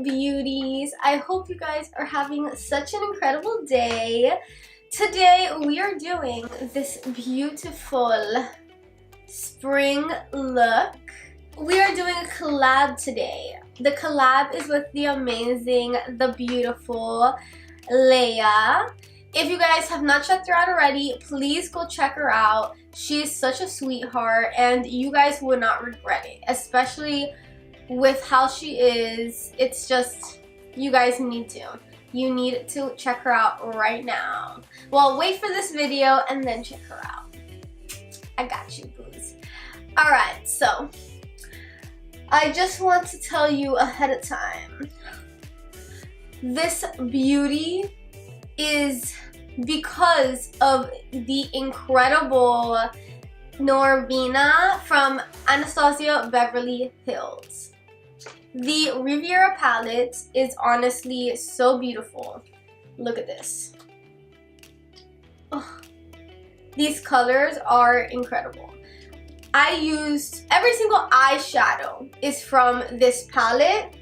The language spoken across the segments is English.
beauties. I hope you guys are having such an incredible day. Today we are doing this beautiful spring look. We are doing a collab today. The collab is with the amazing, the beautiful Lleia. If you guys have not checked her out already, please go check her out. She is such a sweetheart and you guys would not regret it, especially with how she is. It's just, you guys need to. You need to check her out right now. Well, wait for this video and then check her out. I got you, booze. Alright, so I just want to tell you ahead of time, this beauty is because of the incredible Norvina from Anastasia Beverly Hills. The Riviera Palette is honestly so beautiful. Look at this. Oh, these colors are incredible. I used every single eyeshadow is from this palette.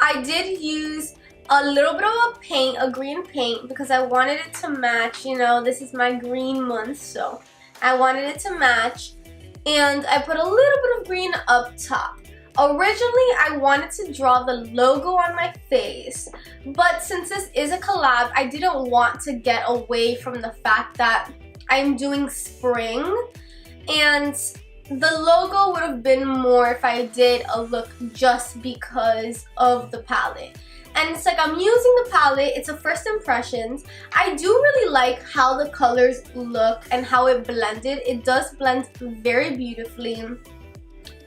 I did use a little bit of a paint, a green paint, because I wanted it to match. You know, this is my green month, so I wanted it to match. And I put a little bit of green up top. Originally, I wanted to draw the logo on my face, but since this is a collab, I didn't want to get away from the fact that I'm doing spring, and the logo would have been more if I did a look just because of the palette. And it's like, I'm using the palette, it's a first impressions. I do really like how the colors look and how it blended. It does blend very beautifully.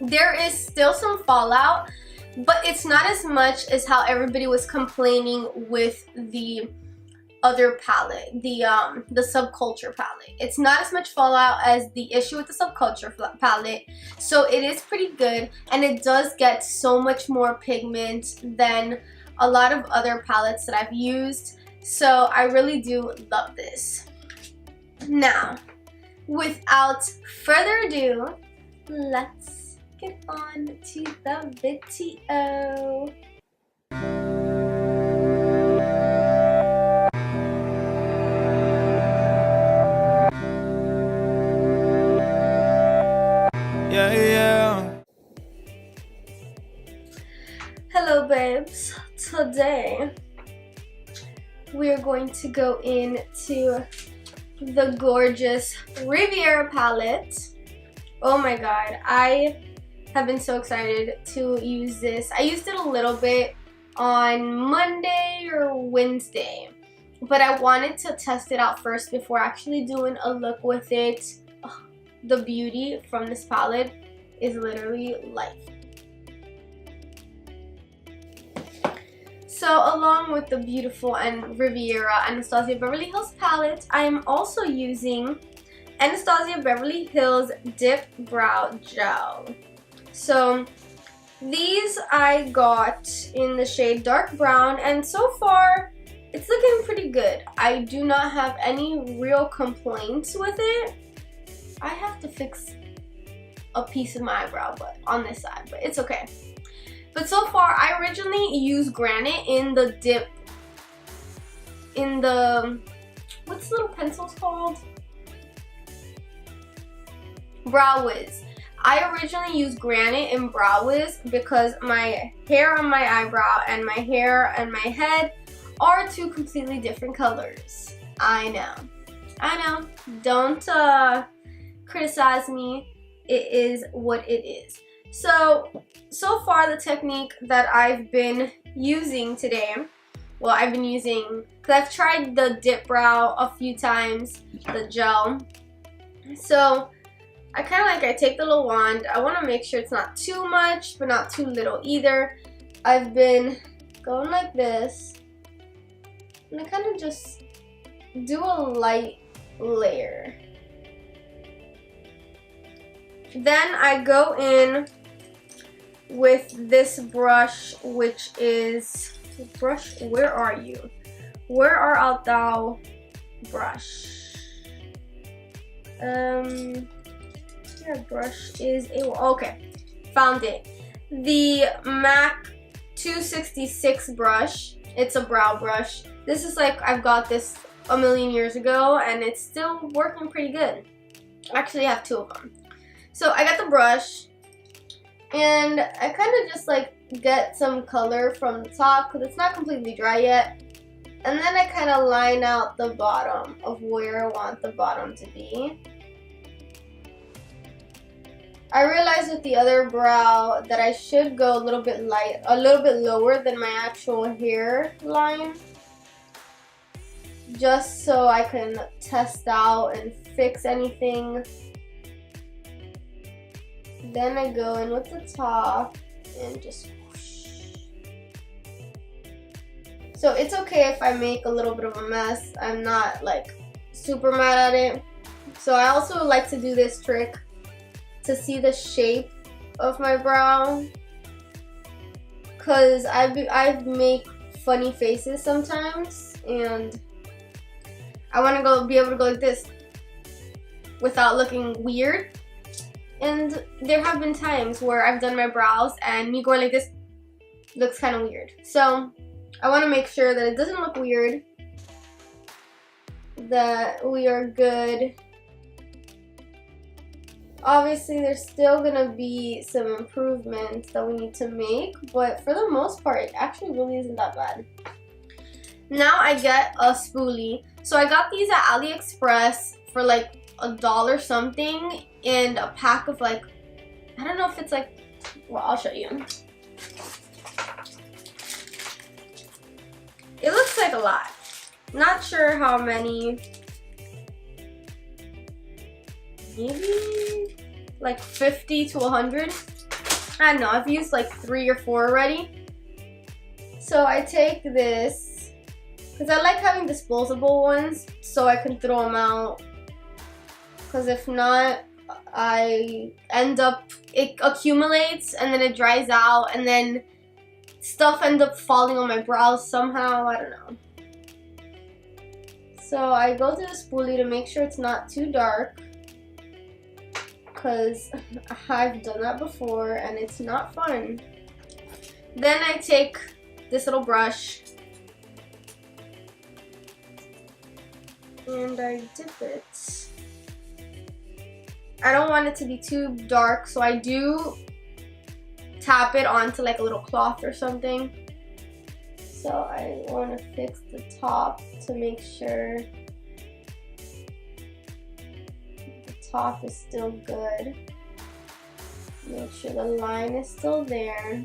There is still some fallout, but it's not as much as how everybody was complaining with the other palette, the subculture palette. It's not as much fallout as the issue with the subculture palette, so it is pretty good, and it does get so much more pigment than a lot of other palettes that I've used, so I really do love this. Now, without further ado, let's get on to the video. Hello babes, today we are going to go into the gorgeous Riviera palette. Oh my god, I have been so excited to use this. I used it a little bit on Monday or Wednesday, but I wanted to test it out first before actually doing a look with it. Oh, the beauty from this palette is literally life. So along with the beautiful and Riviera Anastasia Beverly Hills palette, I am also using Anastasia Beverly Hills DipBrow Gel. So these I got in the shade dark brown, and so far it's looking pretty good. I do not have any real complaints with it. I have to fix a piece of my eyebrow but on this side, but it's okay. But so far, I originally used granite in the what's the little pencils called? Brow Wiz. I originally used granite in Brow Wiz because my hair on my eyebrow and my hair and my head are two completely different colors. I know. Don't criticize me. It is what it is. So far the technique that I've been using today, well, I've been using, because I've tried the DipBrow a few times, the gel. So I kind of like, I take the little wand. I want to make sure it's not too much, but not too little either. I've been going like this, and I kind of just do a light layer. Then I go in with this brush, which is, brush, where are you? Where art thou, brush? Your brush is a, okay, found it. the MAC 266 brush. It's a brow brush. This is like, I've got this a million years ago and it's still working pretty good. Actually, I have two of them. So I got the brush and I kind of just like get some color from the top because it's not completely dry yet. And then I kind of line out the bottom of where I want the bottom to be. I realized with the other brow that I should go a little bit lower than my actual hairline, just so I can test out and fix anything. Then I go in with the top and just whoosh. So it's okay if I make a little bit of a mess. I'm not like super mad at it. So I also like to do this trick to see the shape of my brow, because I make funny faces sometimes and I want to be able to go like this without looking weird. And there have been times where I've done my brows and me going like this looks kind of weird. So I want to make sure that it doesn't look weird, that we are good. Obviously, there's still gonna be some improvements that we need to make, but for the most part, it actually really isn't that bad. Now I get a spoolie. So I got these at AliExpress for like $1 something, and a pack of like, I don't know if it's like, well, I'll show you. It looks like a lot. Not sure how many. Maybe like 50 to 100. I don't know, I've used like 3 or 4 already. So I take this, because I like having disposable ones so I can throw them out. Because if not, I end up, it accumulates and then it dries out and then stuff ends up falling on my brows somehow, I don't know. So I go to the spoolie to make sure it's not too dark, because I've done that before and it's not fun. Then I take this little brush and I dip it. I don't want it to be too dark, so I do tap it onto like a little cloth or something. So I want to fix the top to make sure top is still good. Make sure the line is still there.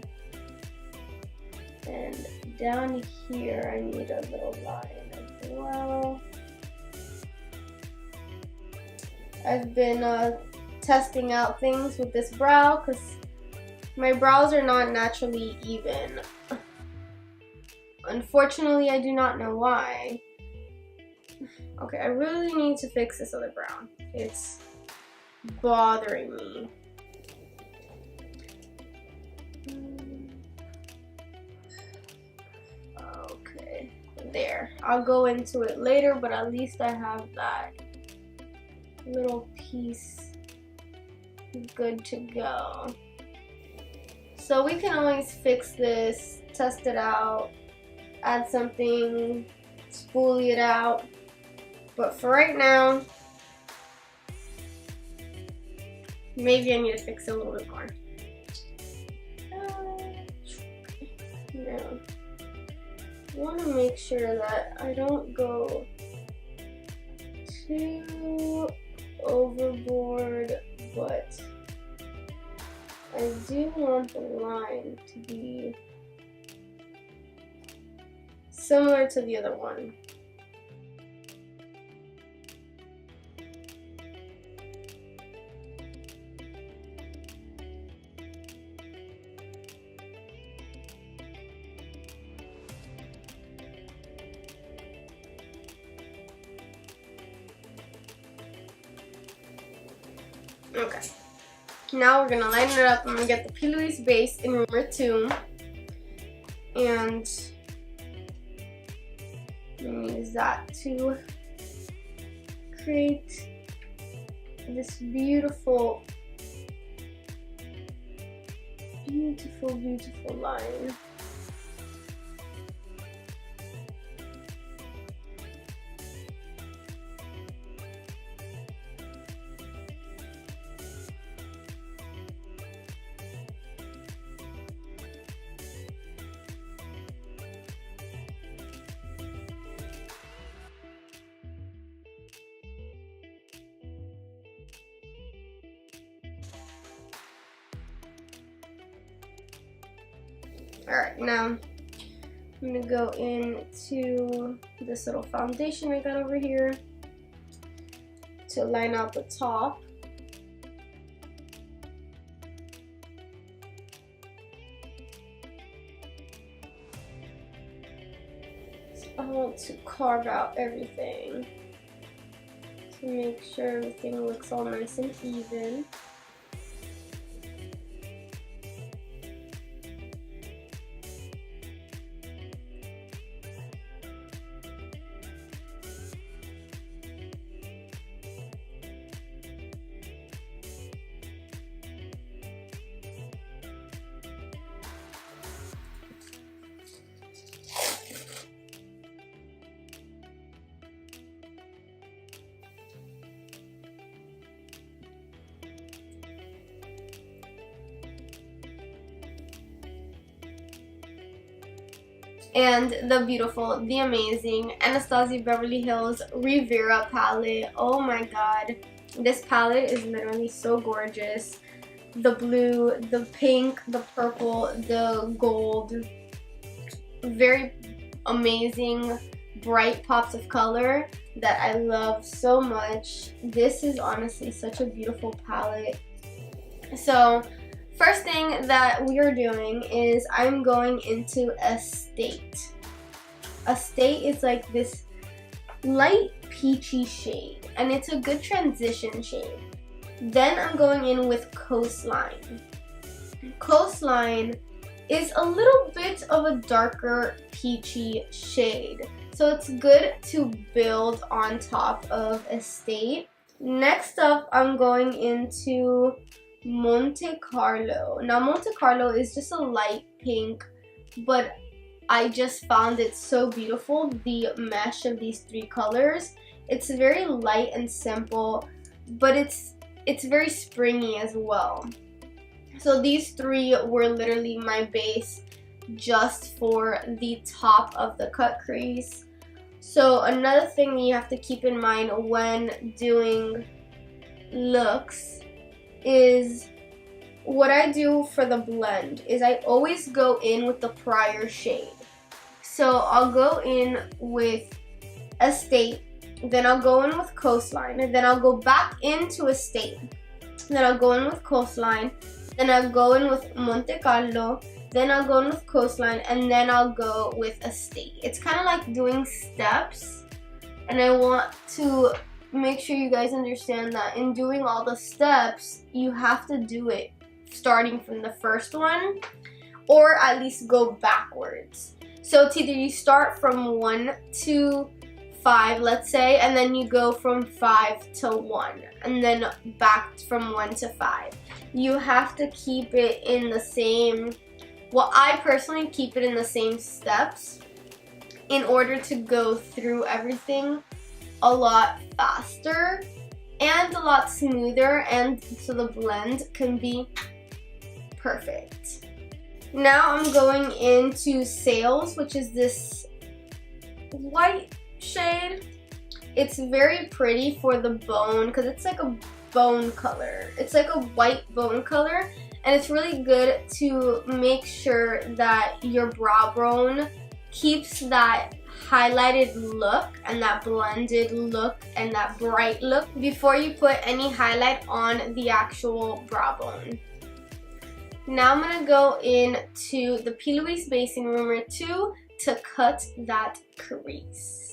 And down here I need a little line as well. I've been testing out things with this brow because my brows are not naturally even. Unfortunately, I do not know why. Okay, I really need to fix this other brow. It's bothering me. Okay, there. I'll go into it later, but at least I have that little piece good to go. So we can always fix this, test it out, add something, spoolie it out. But for right now, maybe I need to fix it a little bit more. No. I want to make sure that I don't go too overboard, but I do want the line to be similar to the other one. Okay, now we're gonna line it up. I'm gonna get the Plouise base in Rumour 2, and I'm gonna use that to create this beautiful beautiful, beautiful line. Alright, now I'm gonna go into this little foundation I got over here to line out the top. So I want to carve out everything to make sure everything looks all nice and even. And the beautiful, the amazing Anastasia Beverly Hills Riviera Palette. Oh my god, this palette is literally so gorgeous. The blue, the pink, the purple, the gold. Very amazing, bright pops of color that I love so much. This is honestly such a beautiful palette. So first thing that we are doing is I'm going into Estate. Estate is like this light peachy shade, and it's a good transition shade. Then I'm going in with Coastline. Coastline is a little bit of a darker peachy shade, so it's good to build on top of Estate. Next up, I'm going into Monte Carlo. Now Monte Carlo is just a light pink, but I just found it so beautiful, the mesh of these three colors. It's very light and simple, but it's very springy as well. So these three were literally my base just for the top of the cut crease. So another thing you have to keep in mind when doing looks is what I do for the blend is I always go in with the prior shade. So I'll go in with Estate, then I'll go in with Coastline, and then I'll go back into Estate, then I'll go in with Coastline, then I'll go in with Monte Carlo, then I'll go in with Coastline, and then I'll go with Estate. It's kind of like doing steps, and I want to make sure you guys understand that in doing all the steps, you have to do it starting from the first one, or at least go backwards. So it's either you start from 1 to 5, let's say, and then you go from 5 to 1, and then back from 1 to 5. You have to keep it in the same, well, I personally keep it in the same steps in order to go through everything a lot faster and a lot smoother, and so the blend can be perfect. Now I'm going into Sales, which is this white shade. It's very pretty for the bone because it's like a bone color. It's like a white bone color, and it's really good to make sure that your brow bone keeps that highlighted look and that blended look and that bright look before you put any highlight on the actual brow bone. Now I'm going to go into the Plouise Base in Rumour 2 to cut that crease.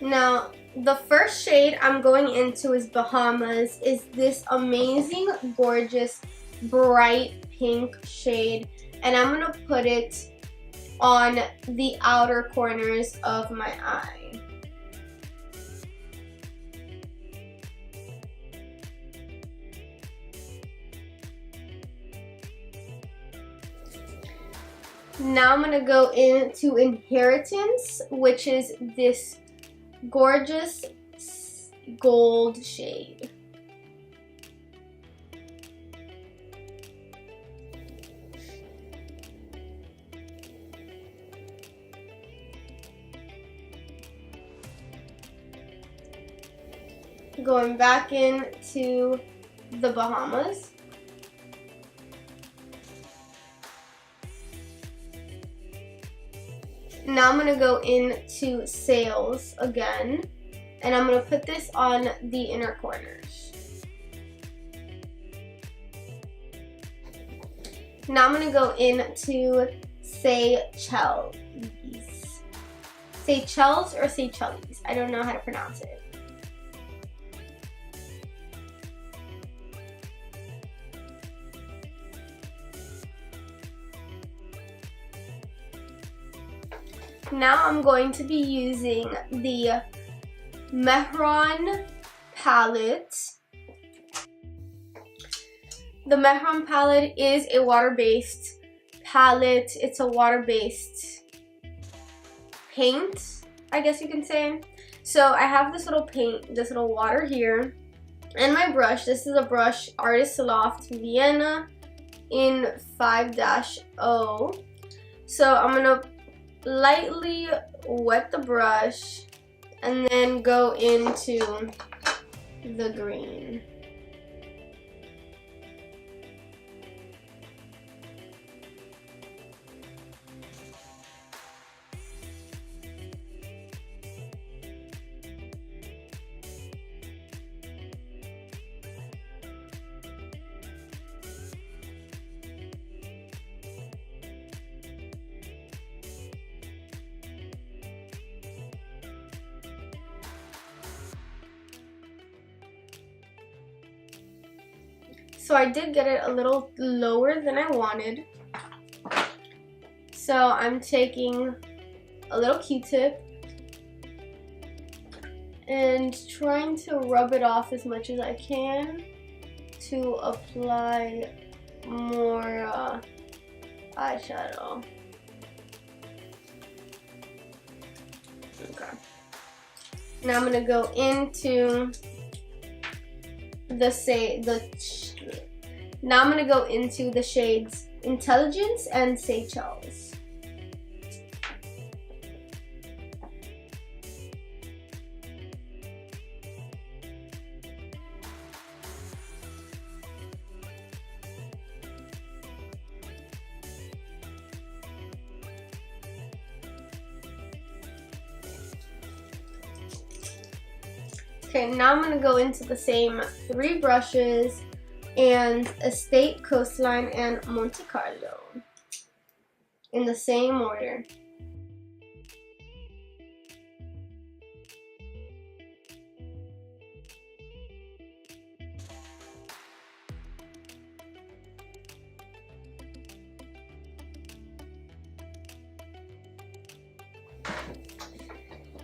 Now, the first shade I'm going into is Bahamas. Is this amazing, gorgeous, bright pink shade. And I'm going to put it on the outer corners of my eye. Now I'm going to go into Inheritance, which is this gorgeous gold shade. Going back into the Bahamas. Now I'm going to go into Sails again, and I'm going to put this on the inner corners. Now I'm going to go into Seychelles. Seychelles or Seychelles, I don't know how to pronounce it. Now I'm going to be using the Mehron palette. The Mehron palette is a water-based palette. It's a water-based paint, I guess you can say. So I have this little paint, this little water here, and my brush. This is a brush, Artist Loft Vienna in 5-0. So I'm gonna lightly wet the brush and then go into the green. So I did get it a little lower than I wanted. So I'm taking a little Q-tip and trying to rub it off as much as I can to apply more eyeshadow. Okay. Now I'm gonna go into now I'm gonna go into the shades Intelligence and Seychelles. Okay, now I'm going to go into the same 3 brushes and Estate, Coastline, and Monte Carlo in the same order.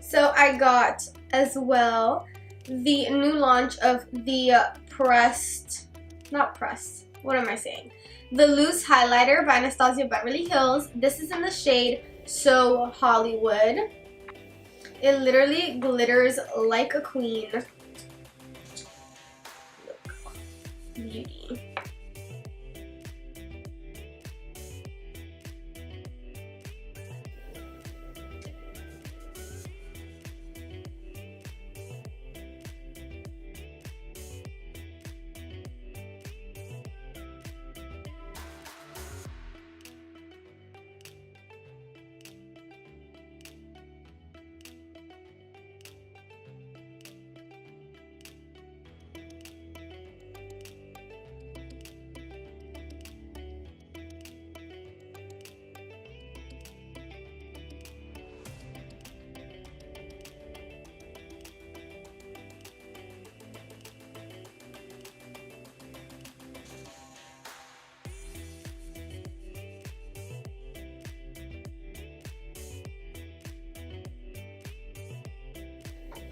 So I got as well the new launch of the the loose highlighter by Anastasia Beverly Hills. This is in the shade So Hollywood. It literally glitters like a queen. Look, beauty.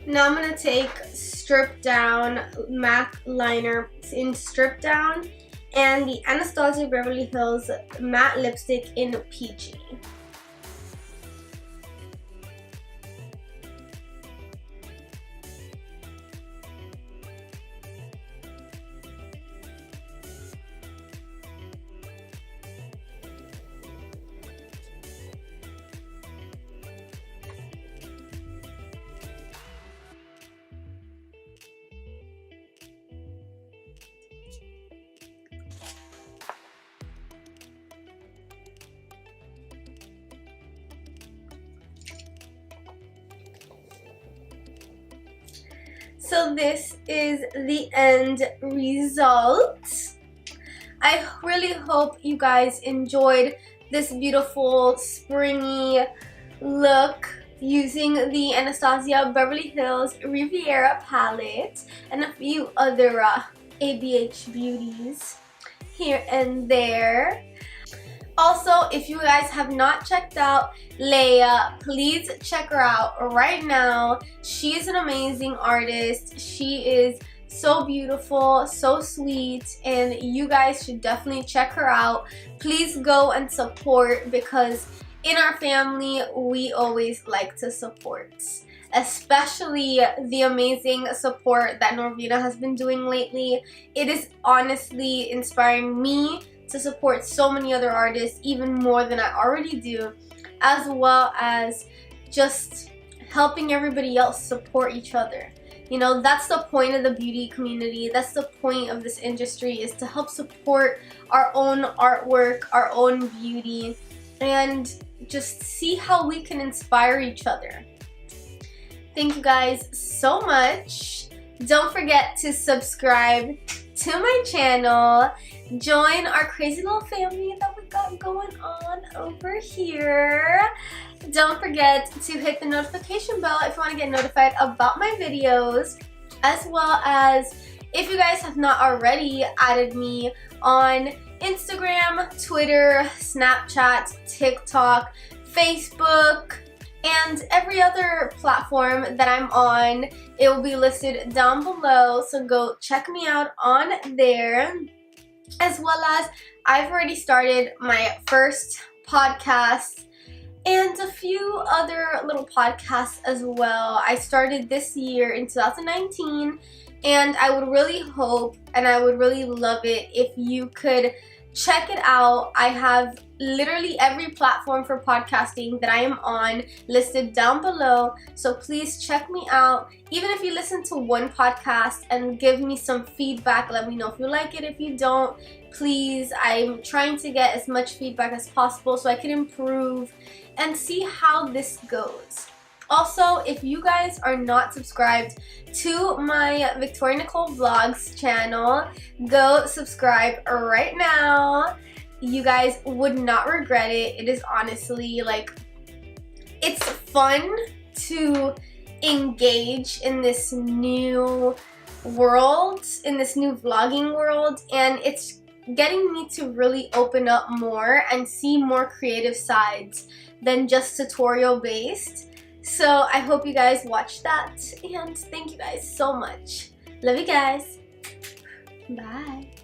Now I'm going to take Strip Down MAC liner in Strip Down and the Anastasia Beverly Hills matte lipstick in Peachy. So this is the end result. I really hope you guys enjoyed this beautiful springy look using the Anastasia Beverly Hills Riviera Palette and a few other ABH beauties here and there. Also, if you guys have not checked out Lleia, please check her out right now. She is an amazing artist. She is so beautiful, so sweet, and you guys should definitely check her out. Please go and support, because in our family, we always like to support. Especially the amazing support that Norvina has been doing lately. It is honestly inspiring me to support so many other artists, even more than I already do, as well as just helping everybody else support each other. You know, that's the point of the beauty community. That's the point of this industry, is to help support our own artwork, our own beauty, and just see how we can inspire each other. Thank you guys so much. Don't forget to subscribe to my channel. Join our crazy little family that we got going on over here. Don't forget to hit the notification bell if you want to get notified about my videos, as well as if you guys have not already added me on Instagram, Twitter, Snapchat, TikTok, Facebook, and every other platform that I'm on. It will be listed down below, so go check me out on there. As well as I've already started my first podcast and a few other little podcasts as well. I started this year in 2019, and I would really hope and I would really love it if you could check it out. I have literally every platform for podcasting that I am on listed down below, so please check me out. Even if you listen to one podcast and give me some feedback, let me know if you like it. If you don't, please, I'm trying to get as much feedback as possible so I can improve and see how this goes. Also, if you guys are not subscribed to my Victoria Nicole Vlogs channel, go subscribe right now. You guys would not regret it. It is honestly, like, it's fun to engage in this new world, in this new vlogging world, and it's getting me to really open up more and see more creative sides than just tutorial based. So I hope you guys watch that, and thank you guys so much. Love you guys. Bye.